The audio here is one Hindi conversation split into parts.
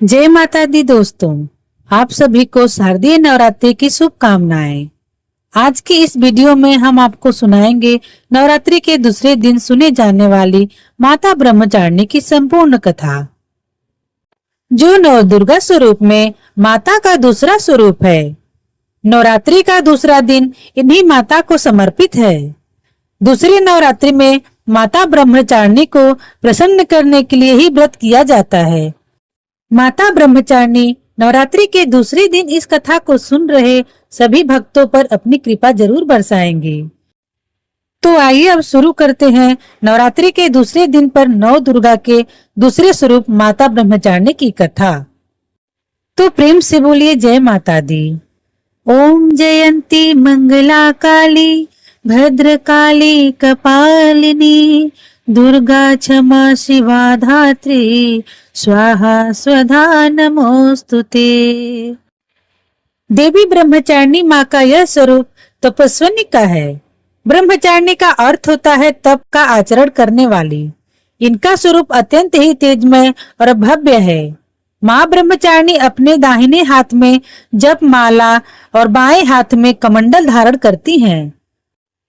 जय माता दी दोस्तों, आप सभी को शारदीय नवरात्रि की शुभकामनाएं। आज की इस वीडियो में हम आपको सुनाएंगे नवरात्रि के दूसरे दिन सुने जाने वाली माता ब्रह्मचारिणी की संपूर्ण कथा, जो नव दुर्गा स्वरूप में माता का दूसरा स्वरूप है। नवरात्रि का दूसरा दिन इन्हीं माता को समर्पित है। दूसरी नवरात्रि में माता ब्रह्मचारिणी को प्रसन्न करने के लिए ही व्रत किया जाता है। माता ब्रह्मचारिणी नवरात्रि के दूसरे दिन इस कथा को सुन रहे सभी भक्तों पर अपनी कृपा जरूर बरसाएंगे। तो आइए अब शुरू करते हैं नवरात्रि के दूसरे दिन पर नौ दुर्गा के दूसरे स्वरूप माता ब्रह्मचारिणी की कथा। तो प्रेम से बोलिए जय माता दी। ओम जयंती मंगला काली भद्रकाली कपालिनी दुर्गा क्षमा शिवा धात्री स्वाहा स्वधा नमोस्तुते। देवी ब्रह्मचारिणी माँ का यह स्वरूप तपस्विनी का है। ब्रह्मचारिणी का अर्थ होता है तप का आचरण करने वाली। इनका स्वरूप अत्यंत ही तेजमय और भव्य है। माँ ब्रह्मचारिणी अपने दाहिने हाथ में जप माला और बाएं हाथ में कमंडल धारण करती हैं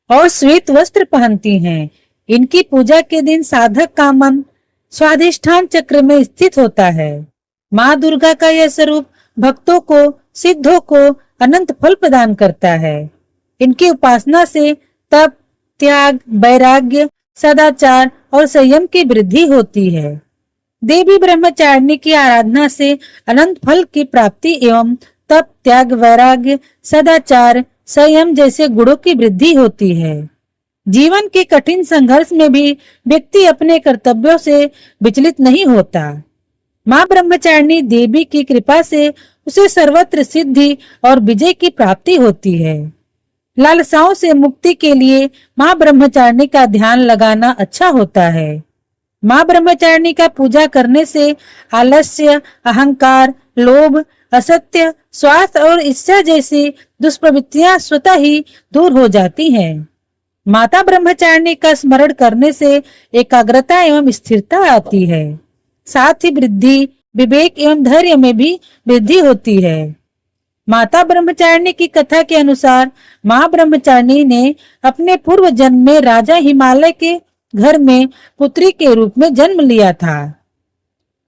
और श्वेत वस्त्र पहनती हैं। इनकी पूजा के दिन साधक का मन स्वाधिष्ठान चक्र में स्थित होता है। माँ दुर्गा का यह स्वरूप भक्तों को सिद्धों को अनंत फल प्रदान करता है। इनकी उपासना से तप त्याग वैराग्य सदाचार और संयम की वृद्धि होती है। देवी ब्रह्मचारिणी की आराधना से अनंत फल की प्राप्ति एवं तप त्याग वैराग्य सदाचार संयम जैसे गुणों की वृद्धि होती है। जीवन के कठिन संघर्ष में भी व्यक्ति अपने कर्तव्यों से विचलित नहीं होता। माँ ब्रह्मचारिणी देवी की कृपा से उसे सर्वत्र सिद्धि और विजय की प्राप्ति होती है। लालसाओं से मुक्ति के लिए माँ ब्रह्मचारिणी का ध्यान लगाना अच्छा होता है। माँ ब्रह्मचारिणी का पूजा करने से आलस्य अहंकार लोभ असत्य स्वार्थ और इच्छा जैसी दुष्प्रवृत्तियां स्वतः ही दूर हो जाती हैं। माता ब्रह्मचारिणी का स्मरण करने से एकाग्रता एवं स्थिरता आती है। साथ ही वृद्धि विवेक एवं धैर्य में भी वृद्धि होती है। माता ब्रह्मचारिणी की कथा के अनुसार माँ ब्रह्मचारिणी ने अपने पूर्व जन्म में राजा हिमालय के घर में पुत्री के रूप में जन्म लिया था।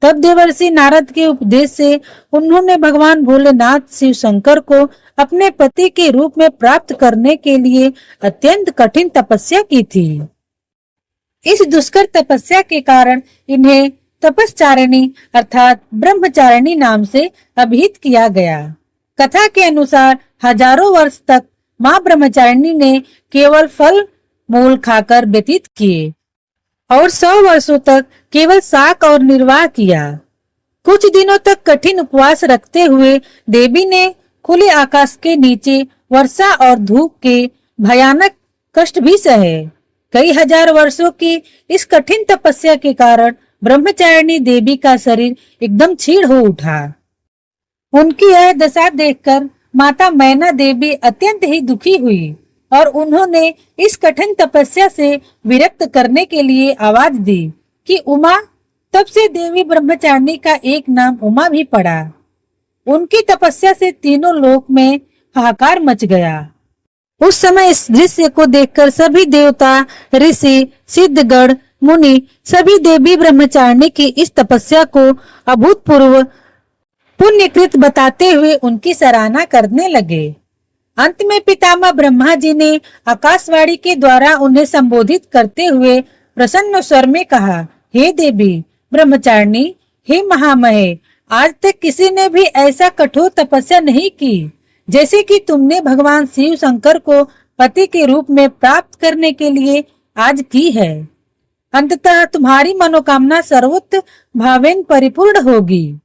तब देवर्षि नारद के उपदेश से उन्होंने भगवान भोलेनाथ शिव शंकर को अपने पति के रूप में प्राप्त करने के लिए अत्यंत कठिन तपस्या की थी। इस दुष्कर तपस्या के कारण इन्हें तपस्चारिणी अर्थात ब्रह्मचारिणी नाम से अभिहित किया गया। कथा के अनुसार हजारों वर्ष तक माँ ब्रह्मचारिणी ने केवल फल मूल खाकर व्यतीत किए और 100 वर्षों तक केवल शाक और निर्वाह किया। कुछ दिनों तक कठिन उपवास रखते हुए देवी ने खुले आकाश के नीचे वर्षा और धूप के भयानक कष्ट भी सहे। कई हजार वर्षों की इस कठिन तपस्या के कारण ब्रह्मचारिणी देवी का शरीर एकदम क्षीण हो उठा। उनकी यह दशा देखकर माता मैना देवी अत्यंत ही दुखी हुई और उन्होंने इस कठिन तपस्या से विरक्त करने के लिए आवाज दी कि उमा। तब से देवी ब्रह्मचारिणी का एक नाम उमा भी पड़ा। उनकी तपस्या से तीनों लोक में हाहाकार मच गया। उस समय इस दृश्य को देखकर सभी देवता ऋषि सिद्धगण मुनि सभी देवी ब्रह्मचारिणी की इस तपस्या को अभूतपूर्व पुण्यकृत बताते हुए उनकी सराहना करने लगे। अंत में पितामह ब्रह्मा जी ने आकाशवाणी के द्वारा उन्हें संबोधित करते हुए प्रसन्न स्वर में कहा, हे देवी ब्रह्मचारिणी, हे महामहे, आज तक किसी ने भी ऐसा कठोर तपस्या नहीं की जैसे कि तुमने भगवान शिव शंकर को पति के रूप में प्राप्त करने के लिए आज की है। अंततः तुम्हारी मनोकामना सर्वोत्त भावेन परिपूर्ण होगी।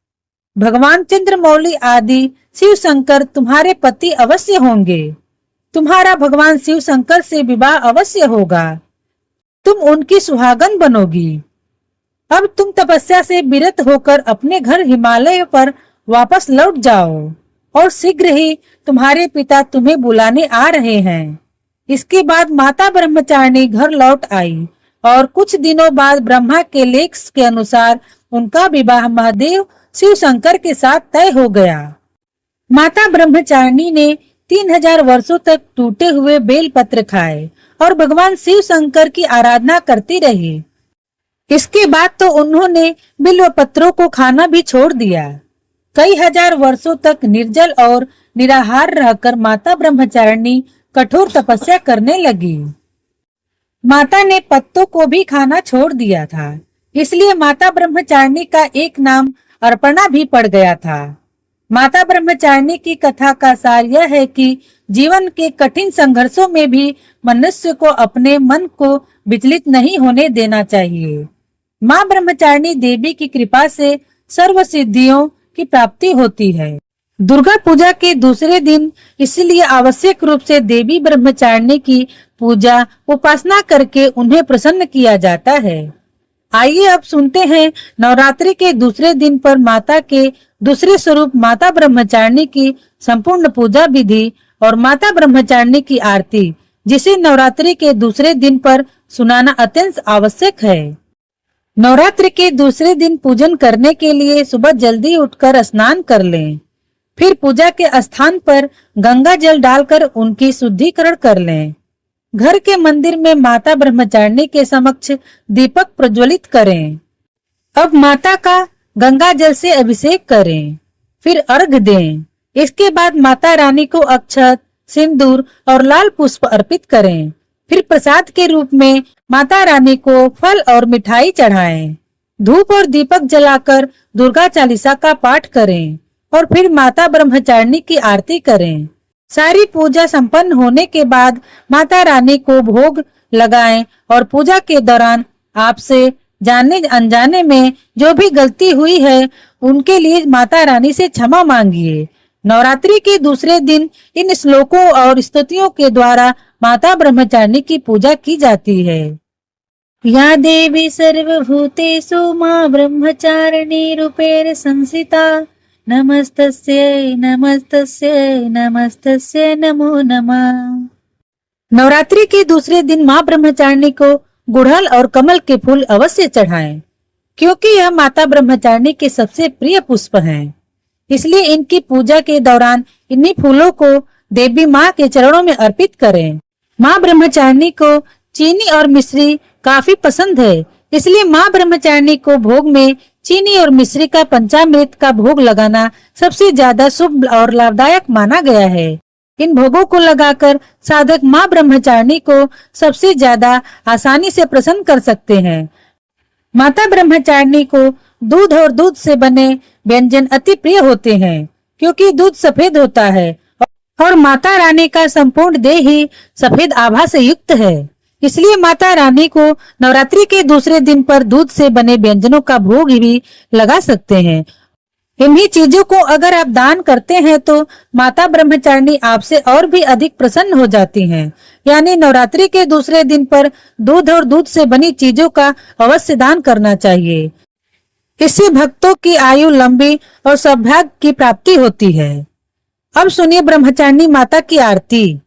भगवान चंद्रमौली आदि शिव शंकर तुम्हारे पति अवश्य होंगे। तुम्हारा भगवान शिव शंकर से विवाह अवश्य होगा। तुम उनकी सुहागन बनोगी। अब तुम तपस्या से विरत होकर अपने घर हिमालय पर वापस लौट जाओ और शीघ्र ही तुम्हारे पिता तुम्हें बुलाने आ रहे हैं। इसके बाद माता ब्रह्मचारिणी घर लौट आई और कुछ दिनों बाद ब्रह्मा के लेख के अनुसार उनका विवाह महादेव शिव शंकर के साथ तय हो गया। माता ब्रह्मचारिणी ने 3000 वर्षों तक टूटे हुए बेल पत्र खाए और भगवान शिव शंकर की आराधना करती रही। इसके बाद तो उन्होंने बिल्व पत्रों को खाना भी छोड़ दिया। कई हजार वर्षों तक निर्जल और निराहार रहकर माता ब्रह्मचारिणी कठोर तपस्या करने लगी। माता ने पत्तों को भी खाना छोड़ दिया था, इसलिए माता ब्रह्मचारिणी का एक नाम अर्पणा भी पड़ गया था। माता ब्रह्मचारिणी की कथा का सार यह है कि जीवन के कठिन संघर्षों में भी मनुष्य को अपने मन को विचलित नहीं होने देना चाहिए। माँ ब्रह्मचारिणी देवी की कृपा से सर्व सिद्धियों की प्राप्ति होती है। दुर्गा पूजा के दूसरे दिन इसलिए आवश्यक रूप से देवी ब्रह्मचारिणी की पूजा उपासना करके उन्हें प्रसन्न किया जाता है। आइए अब सुनते हैं नवरात्रि के दूसरे दिन पर माता के दूसरे स्वरूप माता ब्रह्मचारिणी की संपूर्ण पूजा विधि और माता ब्रह्मचारिणी की आरती, जिसे नवरात्रि के दूसरे दिन पर सुनाना अत्यंत आवश्यक है। नवरात्रि के दूसरे दिन पूजन करने के लिए सुबह जल्दी उठकर स्नान कर लें। फिर पूजा के स्थान पर गंगा जल डालकर उनकी शुद्धिकरण कर लें। घर के मंदिर में माता ब्रह्मचारिणी के समक्ष दीपक प्रज्वलित करें। अब माता का गंगा जल से अभिषेक करें, फिर अर्घ दें। इसके बाद माता रानी को अक्षत, सिंदूर और लाल पुष्प अर्पित करें। फिर प्रसाद के रूप में माता रानी को फल और मिठाई चढ़ाएं। धूप और दीपक जलाकर दुर्गा चालीसा का पाठ करें और फिर माता ब्रह्मचारिणी की आरती करें। सारी पूजा संपन्न होने के बाद माता रानी को भोग लगाएं और पूजा के दौरान आपसे जाने अनजाने में जो भी गलती हुई है उनके लिए माता रानी से क्षमा मांगिए। नवरात्रि के दूसरे दिन इन श्लोकों और स्तुतियों के द्वारा माता ब्रह्मचारिणी की पूजा की जाती है। या देवी सर्वभूतेषु मां ब्रह्मचारिणी रूपेण संस्थिता, नमस्तस्यै नमस्तस्यै नमस्तस्यै नमो नमः। नवरात्रि के दूसरे दिन माँ ब्रह्मचारिणी को गुड़हल और कमल के फूल अवश्य चढ़ाएं, क्योंकि यह माता ब्रह्मचारिणी के सबसे प्रिय पुष्प हैं। इसलिए इनकी पूजा के दौरान इन्हीं फूलों को देवी माँ के चरणों में अर्पित करें। माँ ब्रह्मचारिणी को चीनी और मिश्री काफी पसंद है, इसलिए माँ ब्रह्मचारिणी को भोग में चीनी और मिश्री का पंचामृत का भोग लगाना सबसे ज्यादा शुभ और लाभदायक माना गया है। इन भोगों को लगाकर साधक माँ ब्रह्मचारिणी को सबसे ज्यादा आसानी से प्रसन्न कर सकते हैं। माता ब्रह्मचारिणी को दूध और दूध से बने व्यंजन अति प्रिय होते हैं, क्योंकि दूध सफेद होता है और माता रानी का संपूर्ण देह ही सफेद आभा से युक्त है। इसलिए माता रानी को नवरात्रि के दूसरे दिन पर दूध से बने व्यंजनों का भोग भी लगा सकते हैं। इन्हीं चीजों को अगर आप दान करते हैं तो माता ब्रह्मचारिणी आपसे और भी अधिक प्रसन्न हो जाती हैं। यानी नवरात्रि के दूसरे दिन पर दूध और दूध से बनी चीजों का अवश्य दान करना चाहिए। इससे भक्तों की आयु लंबी और सौभाग्य की प्राप्ति होती है। अब सुनिए ब्रह्मचारिणी माता की आरती।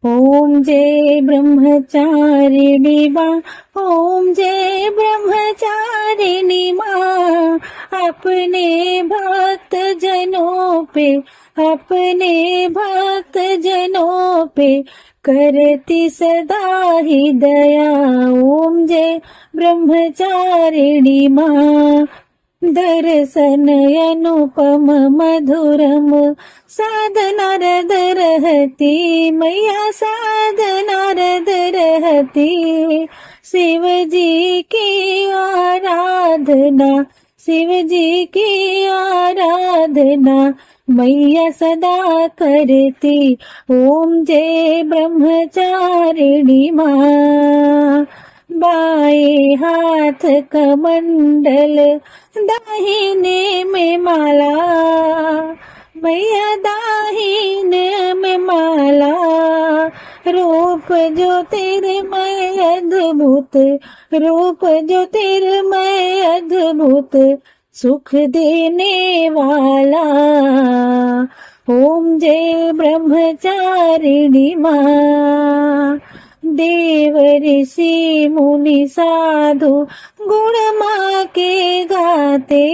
ओम जय ब्रह्मचारिणी माँ, ओम जय ब्रह्मचारिणी माँ, अपने भक्त जनों पे, अपने भक्त जनों पे करती सदा ही दया। ओम जय ब्रह्मचारिणी माँ, दर्शन अनुपम मधुरम साधना रद रहती, मैया साधना रद रहती। शिव जी की आराधना, शिव जी की आराधना मैया सदा करती। ओम जय ब्रह्मचारिणी माँ, बाएं हाथ कमंडल दाहिने में माला, मैया दाहिने में माला। रूप ज्योतिर्मय अद्भुत, रूप ज्योतिर्मय अद्भुत सुख देने वाला। ओम जय ब्रह्मचारिणी माँ, देव ऋषि मुनि साधु गुण माँ के गाते,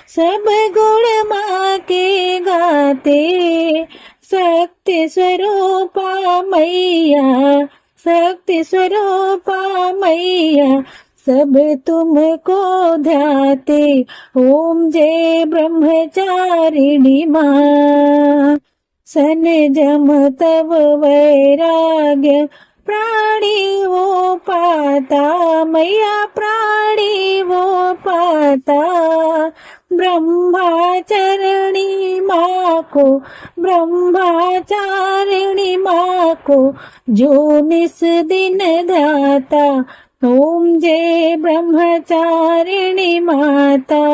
सब गुण माँ के गाते। शक्ति स्वरूपा मैया, शक्ति स्वरूपा मैया, सब तुमको ध्याते। ओम जय ब्रह्मचारिणी माँ। संजम तव वैराग्य प्राणी वो पाता, मैया प्राणी वो पाता। ब्रह्मचारिणी माँ को, ब्रह्मचारिणी माँ को जो निस दिन ध्याता। ओम जय ब्रह्मचारिणी माता।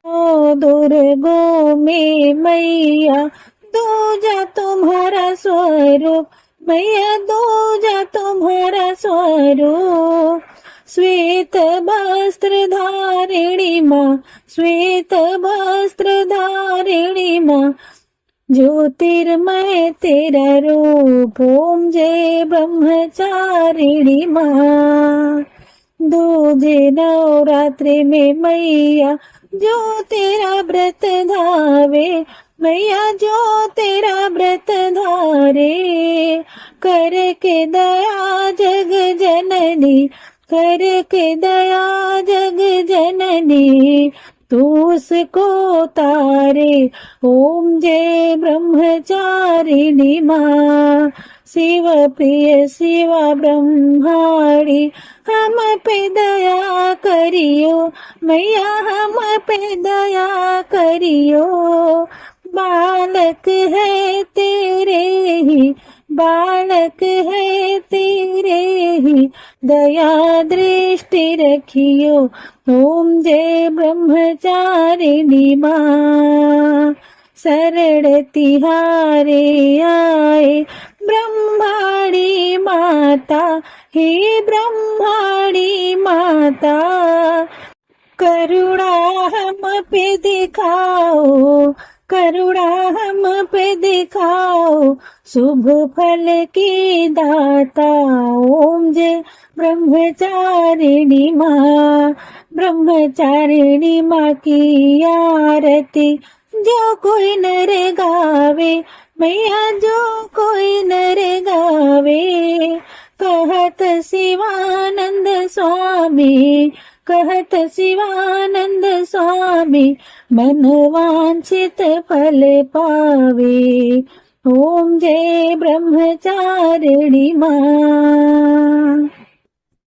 ओ दुर्गो में मैया, दूजा तुम्हारा स्वरूप, मैया दूजा तुम्हारा स्वरूप। श्वेत वस्त्र धारिणी माँ, श्वेत वस्त्र धारिणी माँ, ज्योतिर्मय तेरा रूप। ओम जय ब्रह्मचारिणी माँ। दूजे नवरात्रि में मैया जो तेरा व्रत धावे, मैया जो तेरा व्रत धारे। करके दया जग जननी, करके दया जग जननी, तू उसको तारे। ओम जय ब्रह्मचारिणी माँ। शिव प्रिय शिवा ब्रह्माणी, हम पे दया करियो, मैया हम पे दया करियो। बालक है तेरे ही, बालक है तेरे ही, दया दृष्टि रखियो। ओम जय ब्रह्मचारिणी माँ। शरण तिहारे आए ब्रह्माणी माता, हे ब्रह्माणी माता। करुणा हम पे दिखाओ, करुणा हम पे दिखाओ, शुभ फल की दाता। ओम जय ब्रह्मचारिणी माँ। ब्रह्मचारिणी माँ की आरती जो कोई नर गावे, मैया जो कोई नर गावे। कहत शिवानंद स्वामी, कहत शिवानंद स्वामी, मन वांछित फल पावे। ओम जय ब्रह्मचारिणी माँ।